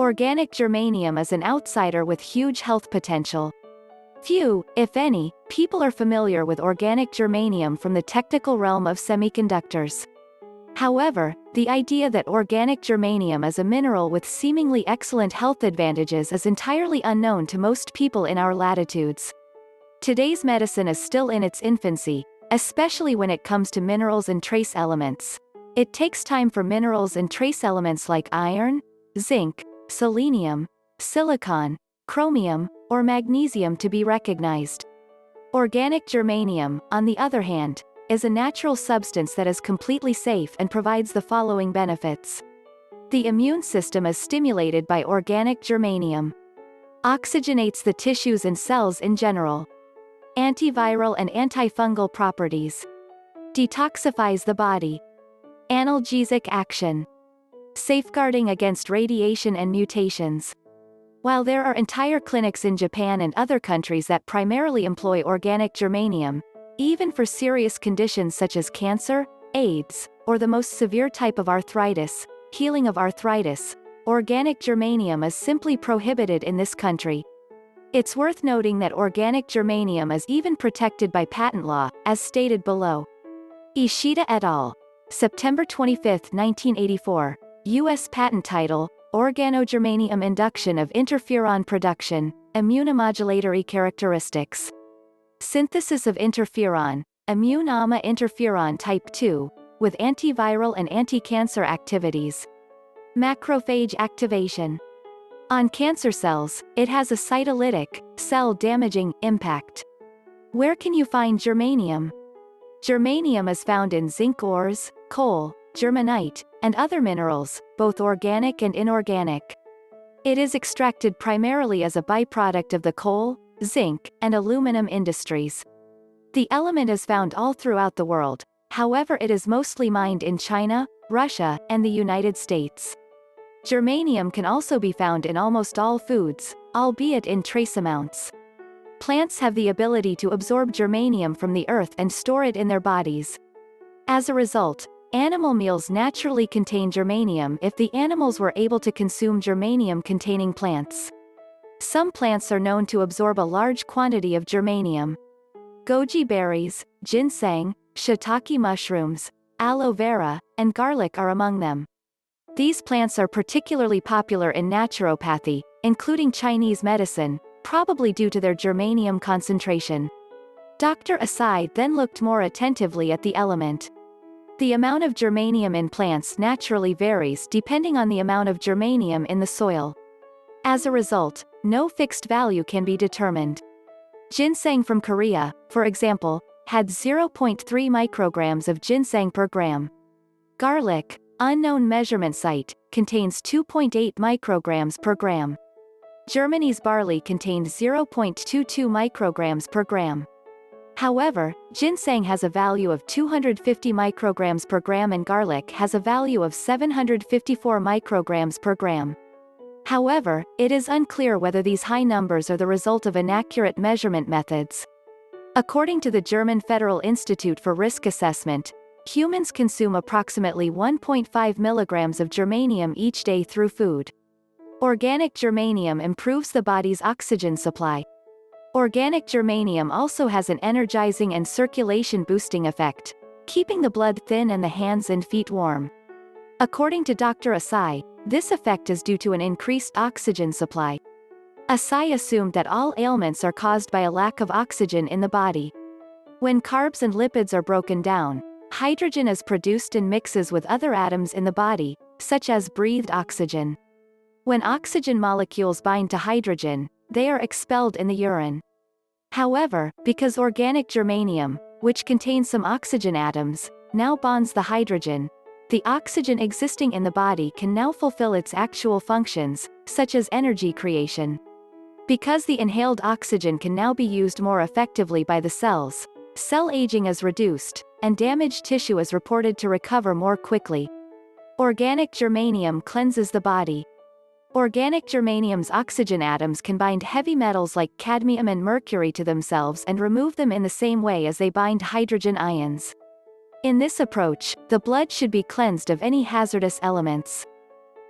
Organic germanium is an outsider with huge health potential. Few, if any, people are familiar with organic germanium from the technical realm of semiconductors. However, the idea that organic germanium is a mineral with seemingly excellent health advantages is entirely unknown to most people in our latitudes. Today's medicine is still in its infancy, especially when it comes to minerals and trace elements. It takes time for minerals and trace elements like iron, zinc, selenium, silicon, chromium, or magnesium to be recognized. Organic germanium, on the other hand, is a natural substance that is completely safe and provides the following benefits. The immune system is stimulated by organic germanium. Oxygenates the tissues and cells in general. Antiviral and antifungal properties. Detoxifies the body. Analgesic action. Safeguarding against radiation and mutations. While there are entire clinics in Japan and other countries that primarily employ organic germanium, even for serious conditions such as cancer, AIDS, or the most severe type of arthritis, healing of arthritis, organic germanium is simply prohibited in this country. It's worth noting that organic germanium is even protected by patent law, as stated below. Ishida et al. September 25, 1984. U.S. Patent title, Organogermanium Induction of Interferon Production, Immunomodulatory Characteristics. Synthesis of interferon, immune AMA interferon type 2, with antiviral and anti-cancer activities. Macrophage activation. On cancer cells, it has a cytolytic, cell-damaging, impact. Where can you find germanium? Germanium is found in zinc ores, coal, germanite, and other minerals, both organic and inorganic. It is extracted primarily as a byproduct of the coal, zinc, and aluminum industries. The element is found all throughout the world, however it is mostly mined in China, Russia, and the United States. Germanium can also be found in almost all foods, albeit in trace amounts. Plants have the ability to absorb germanium from the earth and store it in their bodies. As a result, animal meals naturally contain germanium if the animals were able to consume germanium-containing plants. Some plants are known to absorb a large quantity of germanium. Goji berries, ginseng, shiitake mushrooms, aloe vera, and garlic are among them. These plants are particularly popular in naturopathy, including Chinese medicine, probably due to their germanium concentration. Dr. Asai then looked more attentively at the element. The amount of germanium in plants naturally varies depending on the amount of germanium in the soil. As a result, no fixed value can be determined. Ginseng from Korea, for example, had 0.3 micrograms of ginseng per gram. Garlic, unknown measurement site, contains 2.8 micrograms per gram. Germany's barley contained 0.22 micrograms per gram. However, ginseng has a value of 250 micrograms per gram and garlic has a value of 754 micrograms per gram. However, it is unclear whether these high numbers are the result of inaccurate measurement methods. According to the German Federal Institute for Risk Assessment, humans consume approximately 1.5 milligrams of germanium each day through food. Organic germanium improves the body's oxygen supply. Organic germanium also has an energizing and circulation-boosting effect, keeping the blood thin and the hands and feet warm. According to Dr. Asai, this effect is due to an increased oxygen supply. Asai assumed that all ailments are caused by a lack of oxygen in the body. When carbs and lipids are broken down, hydrogen is produced and mixes with other atoms in the body, such as breathed oxygen. When oxygen molecules bind to hydrogen, they are expelled in the urine. However, because organic germanium, which contains some oxygen atoms, now bonds the hydrogen, the oxygen existing in the body can now fulfill its actual functions, such as energy creation. Because the inhaled oxygen can now be used more effectively by the cells, cell aging is reduced, and damaged tissue is reported to recover more quickly. Organic germanium cleanses the body. Organic germanium's oxygen atoms can bind heavy metals like cadmium and mercury to themselves and remove them in the same way as they bind hydrogen ions. In this approach, the blood should be cleansed of any hazardous elements.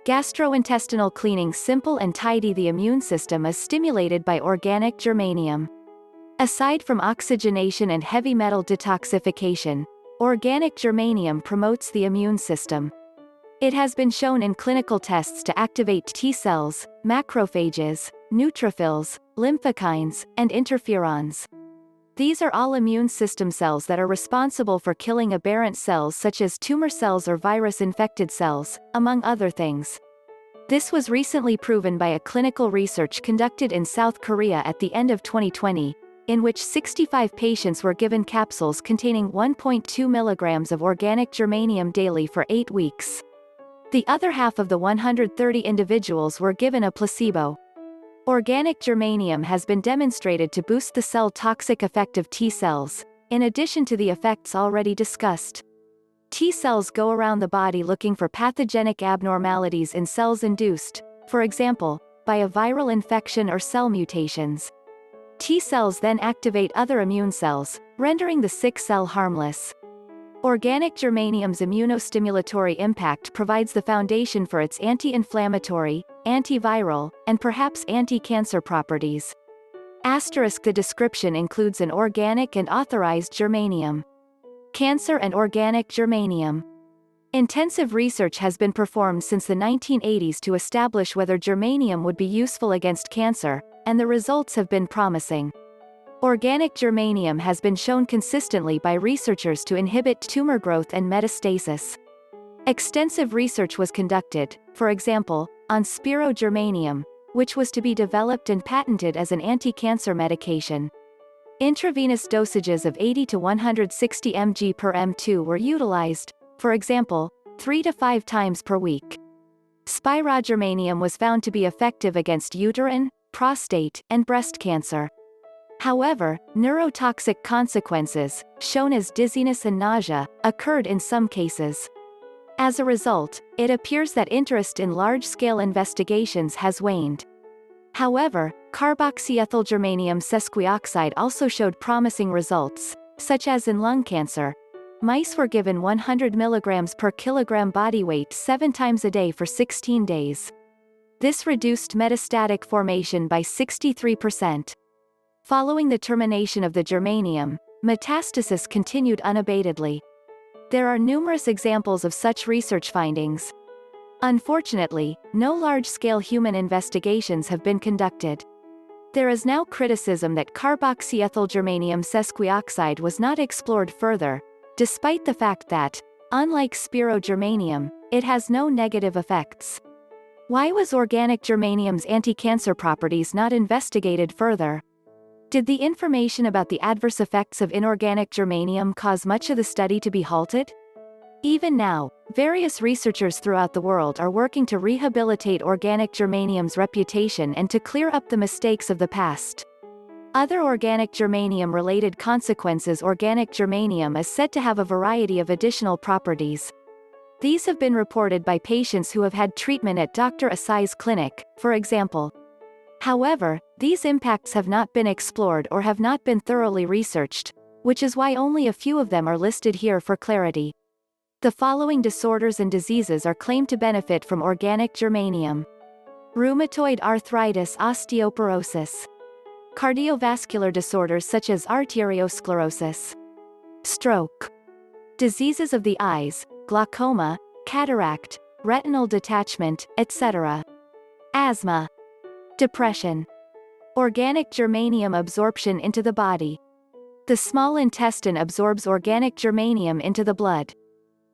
Gastrointestinal cleaning simple and tidy. The immune system is stimulated by organic germanium. Aside from oxygenation and heavy metal detoxification, organic germanium promotes the immune system. It has been shown in clinical tests to activate T cells, macrophages, neutrophils, lymphokines, and interferons. These are all immune system cells that are responsible for killing aberrant cells such as tumor cells or virus-infected cells, among other things. This was recently proven by a clinical research conducted in South Korea at the end of 2020, in which 65 patients were given capsules containing 1.2 milligrams of organic germanium daily for 8 weeks. The other half of the 130 individuals were given a placebo. Organic germanium has been demonstrated to boost the cell-toxic effect of T cells, in addition to the effects already discussed. T cells go around the body looking for pathogenic abnormalities in cells induced, for example, by a viral infection or cell mutations. T cells then activate other immune cells, rendering the sick cell harmless. Organic germanium's immunostimulatory impact provides the foundation for its anti-inflammatory, antiviral, and perhaps anti-cancer properties. The description includes an organic and authorized germanium. Cancer and organic germanium. Intensive research has been performed since the 1980s to establish whether germanium would be useful against cancer, and the results have been promising. Organic germanium has been shown consistently by researchers to inhibit tumor growth and metastasis. Extensive research was conducted, for example, on spirogermanium, which was to be developed and patented as an anti-cancer medication. Intravenous dosages of 80 to 160 mg per m2 were utilized, for example, 3 to 5 times per week. Spirogermanium was found to be effective against uterine, prostate, and breast cancer. However, neurotoxic consequences, shown as dizziness and nausea, occurred in some cases. As a result, it appears that interest in large-scale investigations has waned. However, carboxyethylgermanium sesquioxide also showed promising results, such as in lung cancer. Mice were given 100 mg per kilogram body weight 7 times a day for 16 days. This reduced metastatic formation by 63%. Following the termination of the germanium, metastasis continued unabatedly. There are numerous examples of such research findings. Unfortunately, no large-scale human investigations have been conducted. There is now criticism that carboxyethylgermanium sesquioxide was not explored further, despite the fact that, unlike spirogermanium, it has no negative effects. Why was organic germanium's anti-cancer properties not investigated further? Did the information about the adverse effects of inorganic germanium cause much of the study to be halted? Even now, various researchers throughout the world are working to rehabilitate organic germanium's reputation and to clear up the mistakes of the past. Other organic germanium-related consequences. Organic germanium is said to have a variety of additional properties. These have been reported by patients who have had treatment at Dr. Asai's clinic, for example. However, these impacts have not been explored or have not been thoroughly researched, which is why only a few of them are listed here for clarity. The following disorders and diseases are claimed to benefit from organic germanium: rheumatoid arthritis, osteoporosis, cardiovascular disorders such as arteriosclerosis, stroke, diseases of the eyes, glaucoma, cataract, retinal detachment, etc., asthma, depression. Organic germanium absorption into the body. The small intestine absorbs organic germanium into the blood.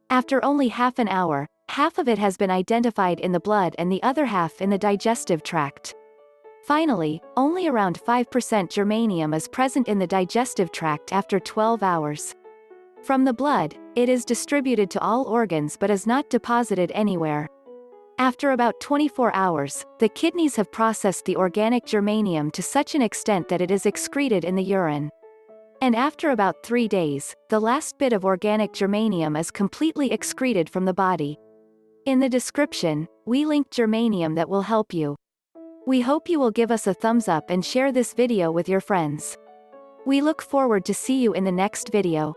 After only half an hour, half of it has been identified in the blood and the other half in the digestive tract. Finally, only around 5% germanium is present in the digestive tract after 12 hours. From the blood, it is distributed to all organs but is not deposited anywhere. After about 24 hours, the kidneys have processed the organic germanium to such an extent that it is excreted in the urine. And after about 3 days, the last bit of organic germanium is completely excreted from the body. In the description, we linked germanium that will help you. We hope you will give us a thumbs up and share this video with your friends. We look forward to see you in the next video.